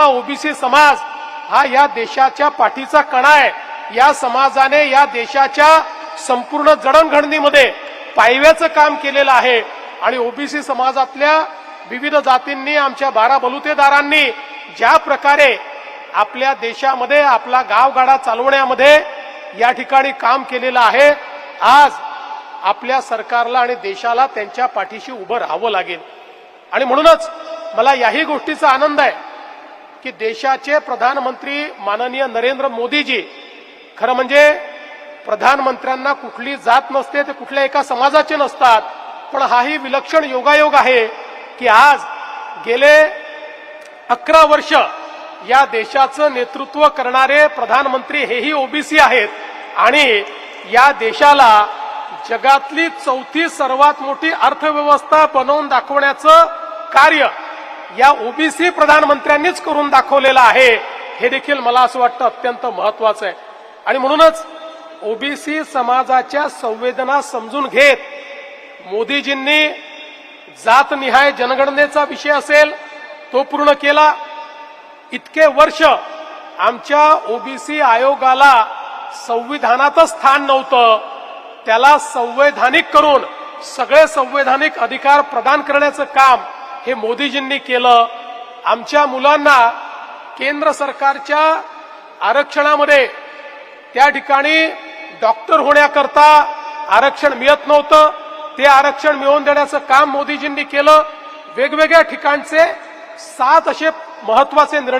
OBC समाज हा या देशाच्या पाठीचा कणा आहे। या समाजाने या देशाच्या संपूर्ण जडणघडणीमध्ये पायव्याचं काम केलेलं आहे आणि ओबीसी समाजातल्या विविध जातींनी आमच्या 12 बलुतेदारांनी ज्या प्रकारे आपल्या देशामध्ये आपला गावगाडा चालवण्यामध्ये या ठिकाणी काम केलेलं आहे, आज आपल्या सरकारला आणि देशाला त्यांच्या पाठीशी उभं राहावं लागेल। आणि म्हणूनच मला याही गोष्टीचा आनंद आहे की देशाचे प्रधानमंत्री माननीय नरेंद्र मोदीजी, खरं म्हणजे प्रधानमंत्र्यांना कुठली जात नसते, ते कुठल्या एका समाजाचे नसतात, पण हाही विलक्षण योगायोग आहे की आज गेले 11 वर्ष या देशाचं नेतृत्व करणारे प्रधानमंत्री हेही ओबीसी आहेत आणि या देशाला जगातली 4थी सर्वात मोठी अर्थव्यवस्था बनवून दाखवण्याचं कार्य या ओबीसी प्रधानमंत्र्यांनीच करून दाखवलेलं आहे। हे देखील मला असं वाटतं अत्यंत महत्त्वाचं आहे आणि म्हणूनच ओबीसी समाजाच्या संवेदना समजून घेत मोदीजींनी जातनिहाय जनगणनेचा विषय असेल तो पूर्ण केला। इतके वर्ष आमच्या ओबीसी आयोगाला संविधानातच स्थान नव्हतं, त्याला संवैधानिक करून सगळे संवैधानिक अधिकार प्रदान करण्याचं काम हे मोदीजींनी केलं। आमच्या मुलांना केंद्र सरकारच्या आरक्षणामध्ये त्या ठिकाणी डॉक्टर होण्याकरता आरक्षण मिळत नव्हतं, ते आरक्षण मिळवून देण्याचं काम मोदीजींनी केलं। वेगवेगळ्या ठिकाणचे 7 असे महत्त्वाचे निर्णय